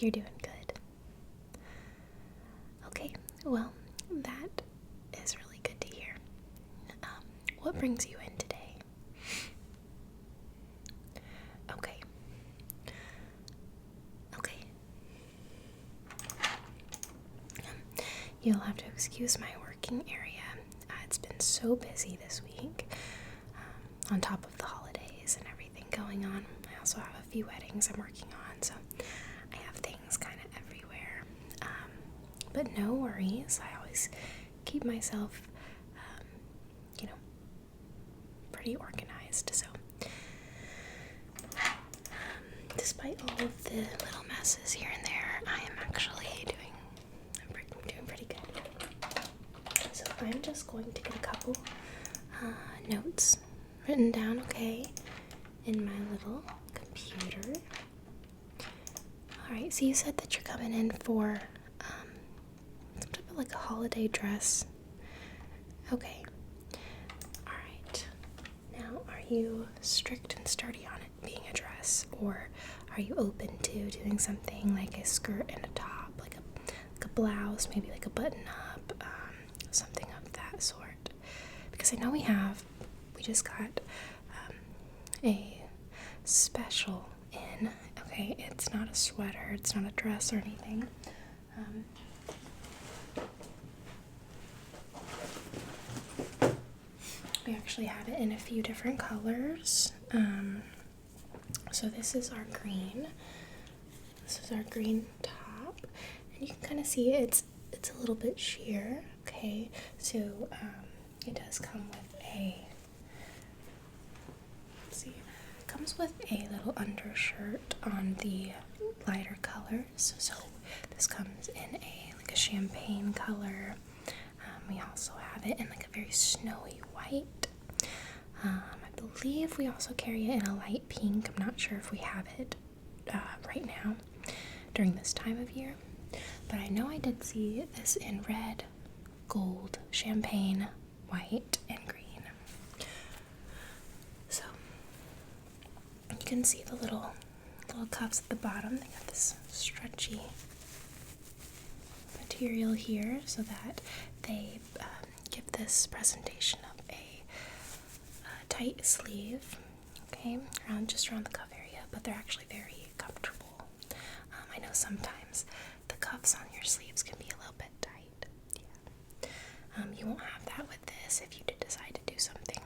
You're doing good. Okay, well, that is really good to hear. What brings you in today? Okay. You'll have to excuse my working area. It's been so busy this week, on top of the holidays and everything going on. I also have a few weddings I'm working on, so I have things kind of everywhere. But no worries. I always keep myself, pretty organized. So, despite all of the little messes here and there, I am actually doing pretty good. So I'm just going to get a couple notes written down, okay, in my little computer. Alright, so you said that you're coming in for some type of like a holiday dress. Okay. Alright. Now, are you strict and sturdy on it being a dress, or are you open to doing something like a skirt and a top, like a blouse, maybe like a button-up, something of that sort? Because I know we just got a special in. Okay, it's not a sweater, it's not a dress or anything. We actually have it in a few different colors. So this is our green. This is our green top, and you can kind of see it's a little bit sheer. Okay, so it does come with a. Let's see, it comes with a little undershirt on the lighter colors. So this comes in a champagne color. We also have it in like a very snowy white. I believe we also carry it in a light pink. I'm not sure if we have it right now during this time of year, but I know I did see this in red, gold, champagne, white, and green. So you can see the little cuffs at the bottom. They got this stretchy material here so that they give this presentation of a tight sleeve, okay, just around the cuff area, but they're actually very comfortable. I know sometimes the cuffs on your sleeves can be a little bit tight. Yeah. You won't have that with this if you did decide to do something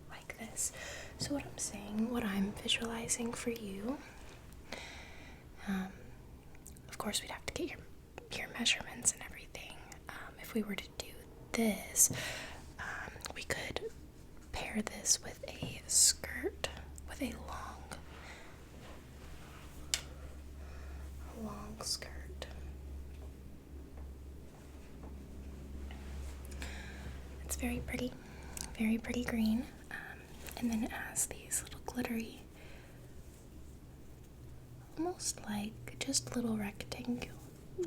like this. So what I'm visualizing for you, of course we'd have to get your measurements and everything. If we were to do this, we could pair this with a skirt with a long skirt. It's very pretty green, and then it has these little glittery, almost like just little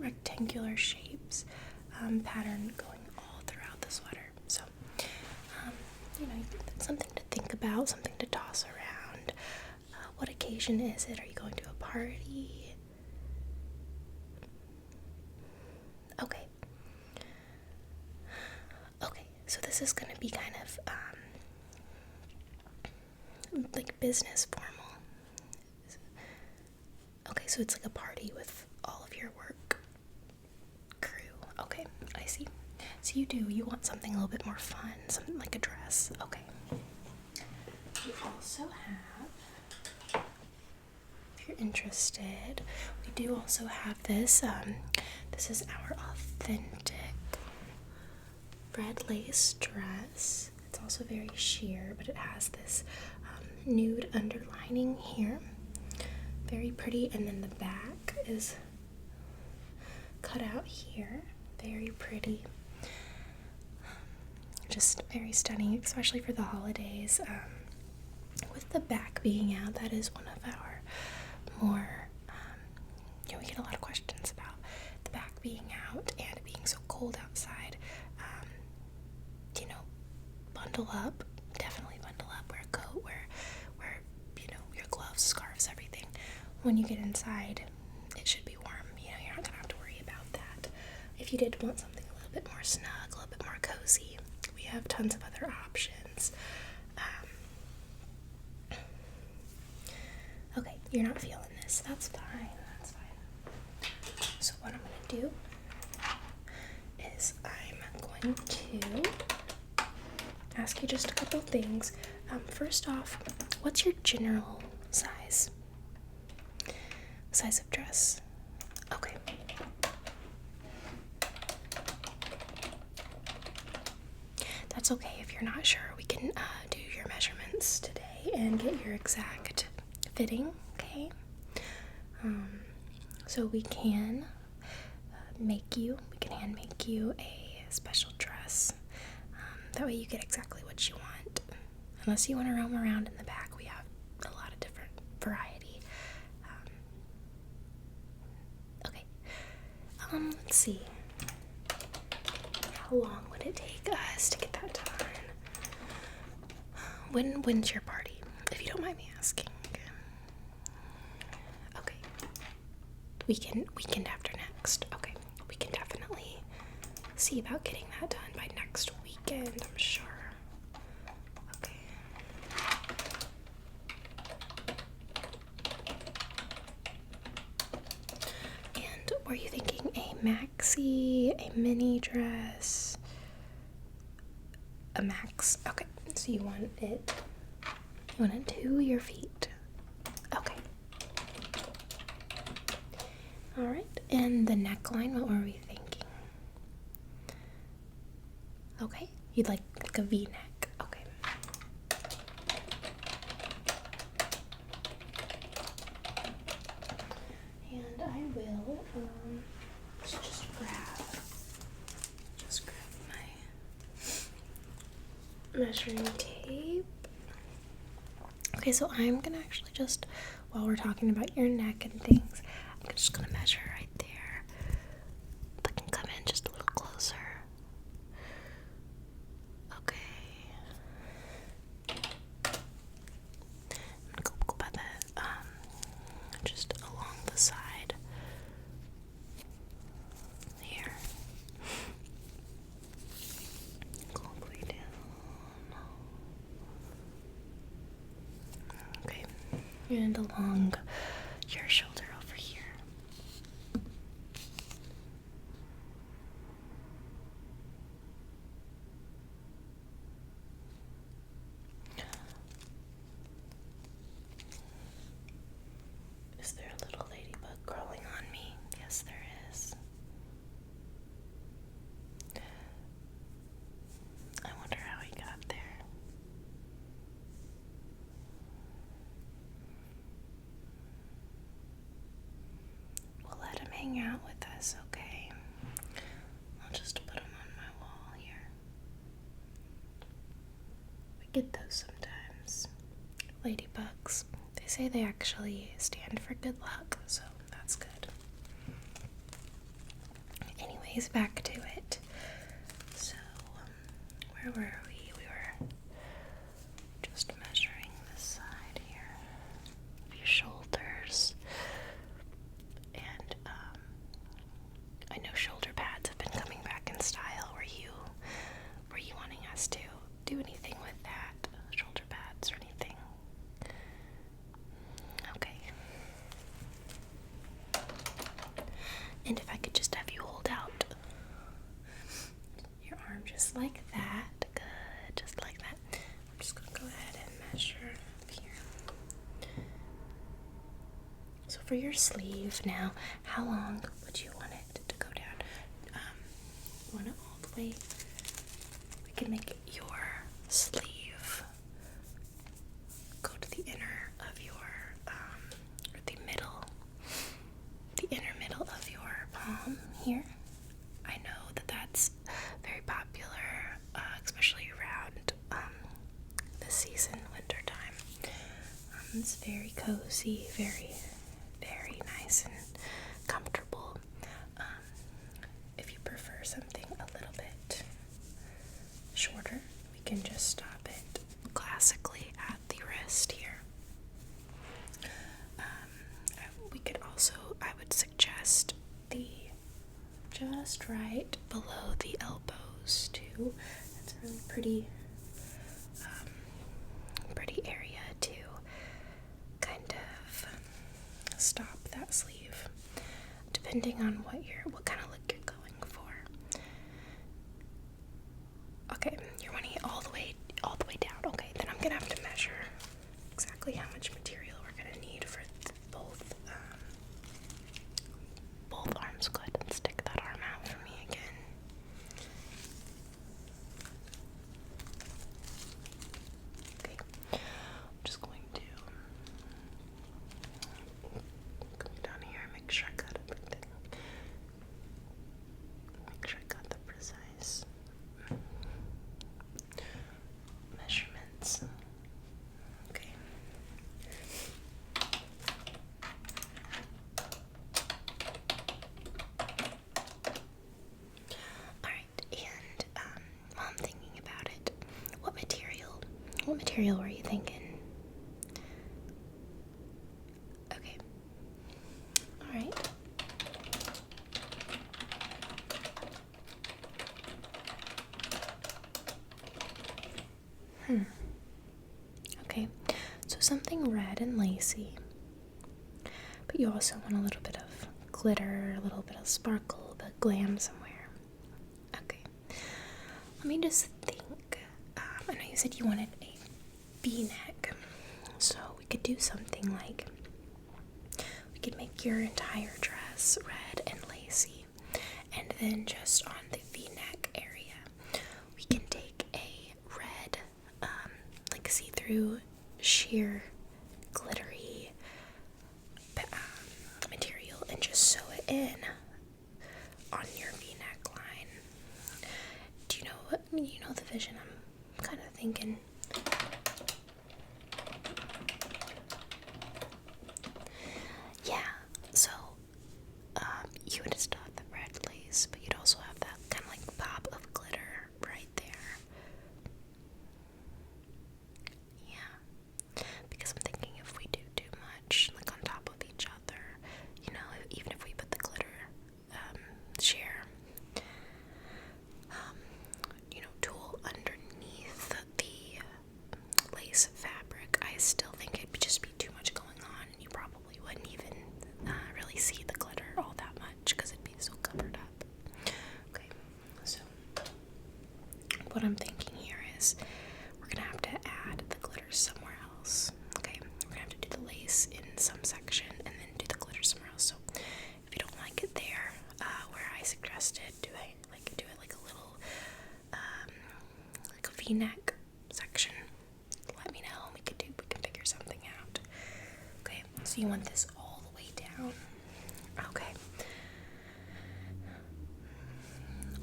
rectangular shapes, pattern going all throughout the sweater. So, something to think about, something to toss around. What occasion is it? Are you going to a party? Okay. Okay, so this is going to be kind of like business formal. Okay, so it's like a party with all of your work crew. Okay, I see. So you want something a little bit more fun, something like a dress. Okay. We also have, if you're interested, we do also have this. This is our authentic red lace dress. It's also very sheer, but it has this nude underlining here. Very pretty, and then the back is cut out here. Very pretty. Just very stunning, especially for the holidays. With the back being out, that is one of our more, we get a lot of questions about the back being out and it being so cold outside. Bundle up, definitely bundle up, wear a coat, wear your gloves, scarves, everything. when you get inside, it should be warm. You know, you're not gonna have to worry about that. If you did want something a little bit more snug, a little bit more cozy, we have tons of other options. Okay, you're not feeling this. That's fine. That's fine. So what I'm gonna do is I'm going to ask you just a couple things. First off, what's your general size? Size of dress? Okay. That's okay if you're not sure. We can do your measurements today and get your exact fitting, okay? So we can hand make you a special dress. That way you get exactly what you want. Unless you want to roam around in the back, we have a lot of different variety. Okay. Let's see. How long would it take us to get that done? When's your party, if you don't mind me asking? Okay. Weekend after next. Okay. We can definitely see about getting that done by next weekend, I'm sure. Okay. And were you thinking a maxi, a mini dress? A max. Okay. So you want it to your feet. Okay. Alright. And the neckline, what were we thinking? Okay. You'd like a V-neck. Okay. And I will just grab my measuring tape. Okay, so I'm gonna actually just, while we're talking about your neck and things, I'm just gonna measure right there. If I can come in just a little closer. Okay. I'm gonna go by that, just along the side here. Go all the way down. Okay. And along your shoulder over here. Is there a little ladybug crawling on me? Yes, there is. I wonder how he got there. We'll let him hang out with us, okay? I'll just put him on my wall here. We get those sometimes. Ladybugs. They say they actually stand for good luck, so that's good. Anyways, back to it. So, where were we? We were just measuring this side here of your shoulders. And, I know shoulder pads have been coming back in style. Were you wanting us to do anything with that? Shoulder pads or anything? Okay. And if I could just have you hold out your arm just like that. Good, just like that. I'm just gonna go ahead and measure up here. So for your sleeve now, how long would you want it to go down? You want it all the way? We can make your sleeve go to the inner of your, or the inner middle of your palm here. I know that that's very popular, especially around the season, winter time. It's very cozy, very, very nice and comfortable. If you prefer something a little bit shorter, we can just stop it classically at the wrist here. too. That's a really pretty area to kind of stop that sleeve, depending on what kind of look you're going for. Okay, you're wanting it all the way down. Okay, then I'm gonna have to measure exactly how much material we're gonna need for both arms. Go ahead and stick that arm out for me again. Okay, I'm just going to come down here and make sure I got everything. Make sure I got the precise measurements. Okay. Alright, and while I'm thinking about it, what material were you thinking? Okay. Alright. Okay, so something red and lacy, but you also want a little bit of glitter, a little bit of sparkle, but glam somewhere. Okay, let me just think. I know you said you wanted a V-neck, so we could do something like, we could make your entire dress red and lacy, and then just on the V-neck area, we can take a red, like see-through sheer glittery material and just sew it in on your V-neck line. Do you know the vision I'm kind of thinking? Yeah, so you would still have the red lace, but you'd also have that kind of like pop of glitter right there. Yeah, because I'm thinking if we do too much, like on top of each other, even if we put the glitter sheer, tool underneath the lace fabric, I still think it'd just be too much going on, and you probably wouldn't even really see the glitter all that much because it'd be so covered up. Okay, so what I'm thinking here is we're gonna have to add the glitter somewhere else. Okay, we're gonna have to do the lace in some section and then do the glitter somewhere else. So if you don't like it there, where I suggested do it like a little like a V-neck section, let me know. We can figure something out. Okay, so you want this all the way down. Okay,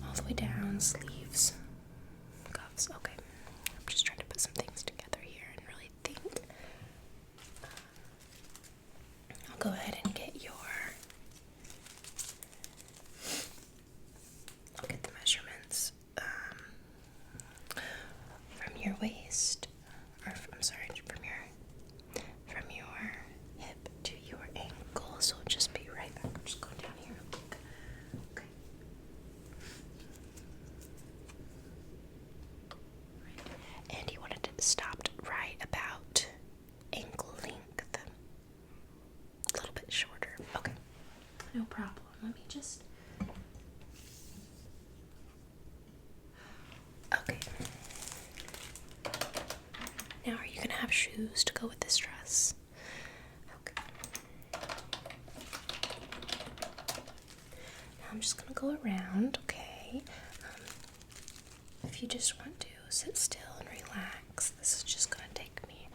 all the way down, sleeves, cuffs. Okay, I'm just trying to put some things together here and really think. I'll go ahead and I'll get the measurements from your waist, or I'm sorry, from your hip to your ankle. So it'll just be right back. I'm just going down here real quick. Okay. Right. And you wanted it stopped right about ankle length. A little bit shorter. Okay. No problem. Let me just. Okay. Now, are you gonna have shoes to go with this dress? Okay. Now I'm just gonna go around, okay? If you just want to sit still and relax, this is just gonna take me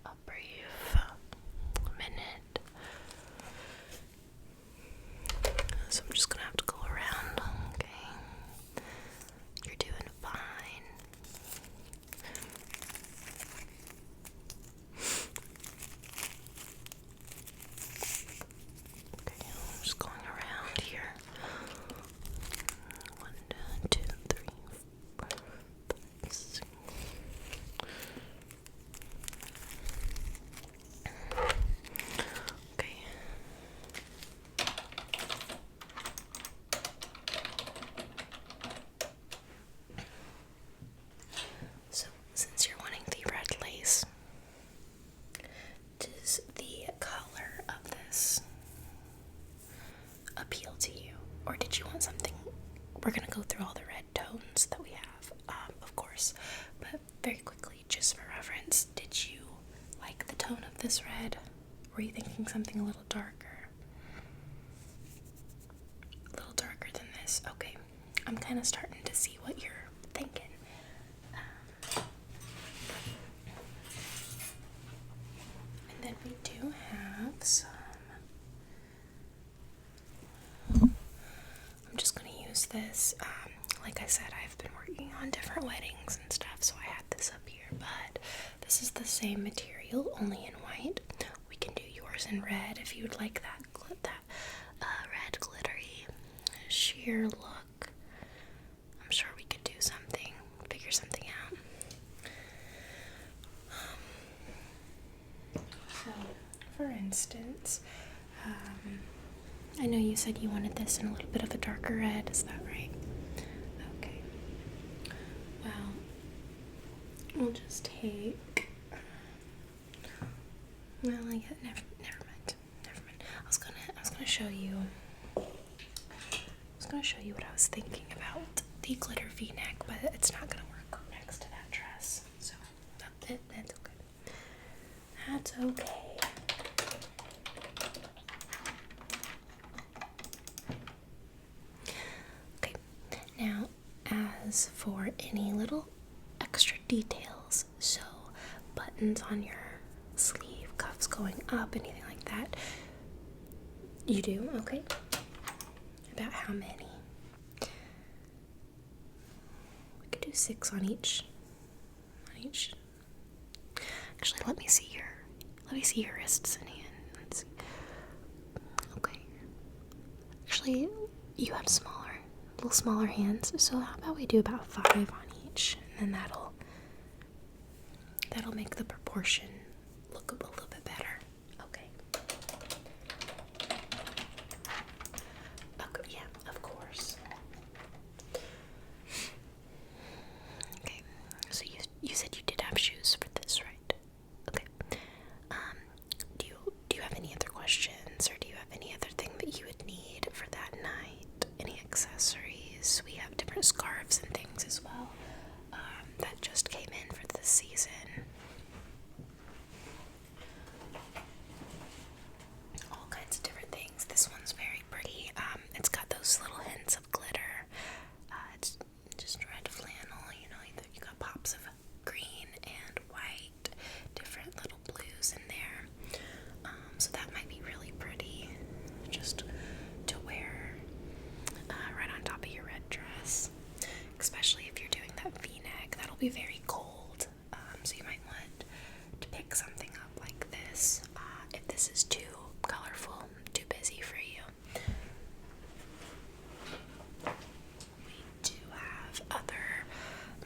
a brief minute. So I'm just gonna have to go around, okay? You're doing fine. Okay, I'm just going around here. 1, 2, 3, 4, 5, 6. were you thinking something a little darker? A little darker than this? Okay. I'm kind of starting to see what you're thinking. And then we do have some. I'm just going to use this. Like I said, I've been working on different weddings and stuff, so I had this up here, but this is the same material, only in white. We can do yours in red if you would like that red glittery sheer look. I'm sure we could do something, figure something out. So, for instance, I know you said you wanted this in a little bit of a darker red, is that right? Okay. Well, we'll just take. Well, never mind. I was gonna show you. I was gonna show you what I was thinking about the glitter V-neck, but it's not gonna work next to that dress. So that's okay. That's okay. Okay. Now, as for any little extra details, so buttons on your sleeve, cuffs going up, anything like that, you do? Okay. About how many? We could do 6 on each. Actually, let me see your wrists and hand. Let's see. Okay. Actually, you have a little smaller hands, so how about we do about 5 on each, and then that'll make the proportion look a little bit better. Okay. Okay, yeah, of course. Okay, so you said you did have shoes for this, right? Okay. Do you have any other questions, or do you have any other thing that you would need for that night? Any accessories? We have different scarves and things as well. That just came in for this season. All kinds of different things. This one's very pretty. It's got those little hints of glitter. It's just red flannel, you got pops of green and white, different little blues in there. So that might be really pretty just to wear right on top of your red dress, especially if you're doing that V-neck. That'll be very cold, so you might want to pick something up like this. If this is too colorful, too busy for you. We do have other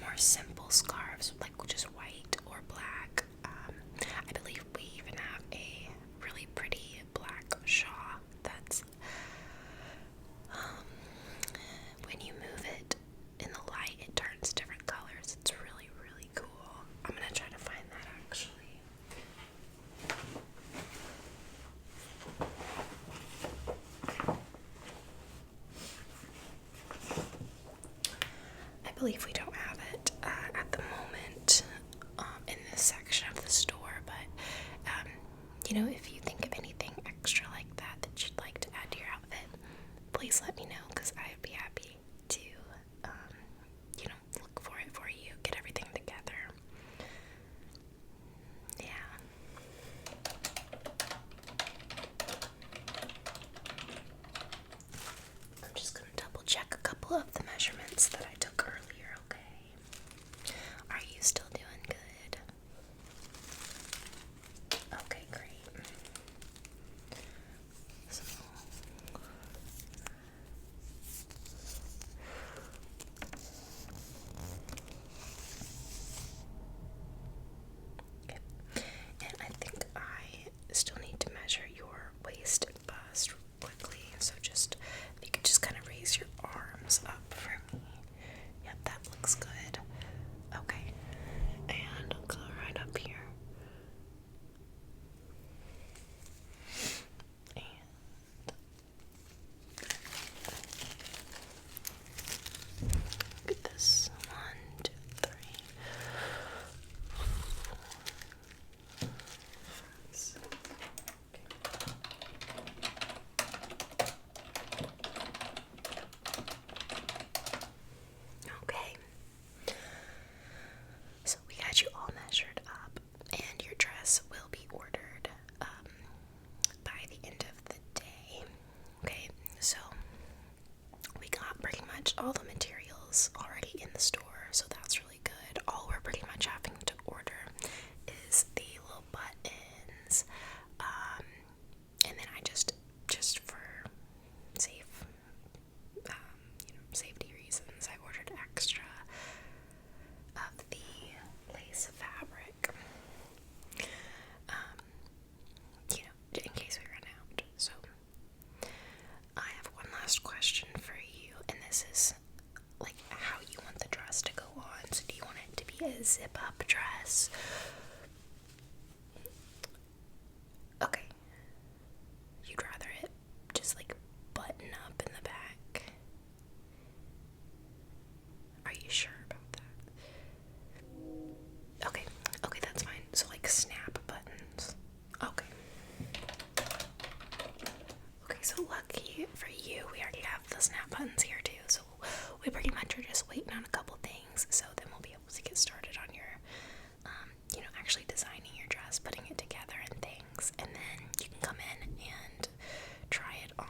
more simple scarves, like just white or black. I believe we even have a really pretty black shawl that's when you move it in the light, it turns different colors. It's really, really cool. I'm gonna try to find that actually. I believe we don't have it at the moment in this section of the store, but if you think of anything extra like that you'd like to add to your outfit, please let me know, because I'd be happy to look for it for you, get everything together. Yeah. I'm just gonna double check a couple of the measurements that I took earlier, okay? Are you still doing good? Okay, great. so that's really good. All we're pretty much having to order is the little buttons, and then I just for safety reasons, I ordered extra of the lace fabric, in case we run out. So I have one last question for you, and this is like how you want the dress to go on. So do you want it to be a zip-up dress? Okay. You'd rather it just like button up in the back? Are you sure about that? Okay, that's fine. So like snap buttons. Okay. Okay, so lucky for you, we already have the snap buttons here too. So we pretty much are just waiting on a couple things. So then we'll be able to get started on your, actually designing your dress, putting it together and things. And then you can come in and try it on,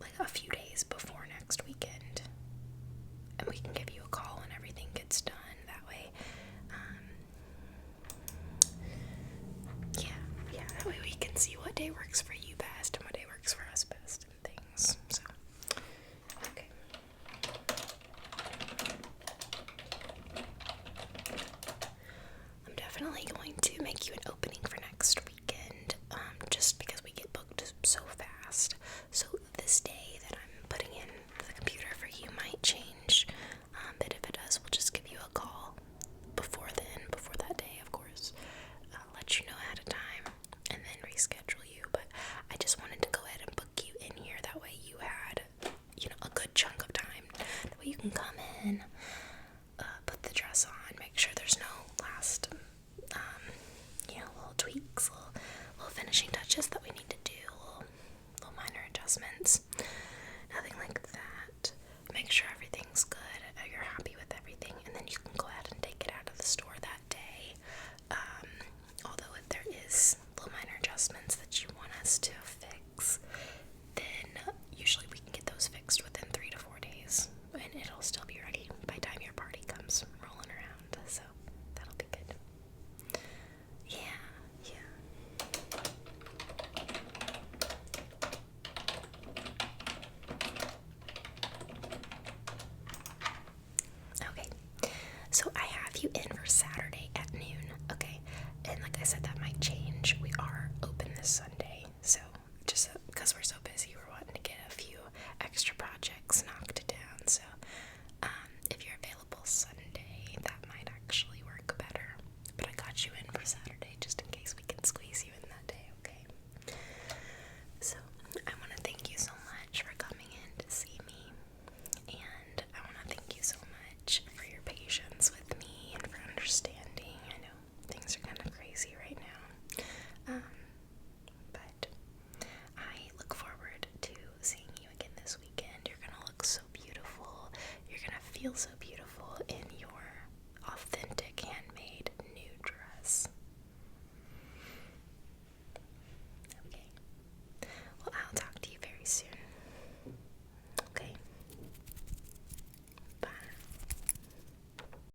like a few days before next weekend. And we can give you a call when everything gets done. That way, that way we can see what day works for you best and what day works for us best and things. So, okay. I'm definitely going to make you an opening for next weekend, just because we get booked so fast. So this day that I'm putting in the computer for you might change, but if it does, we'll just give you a call before that day, of course. I'll let you know ahead of time and then reschedule you, but I just wanted to go ahead and book you in here. That way you had, a good chunk of time. That way you can come in,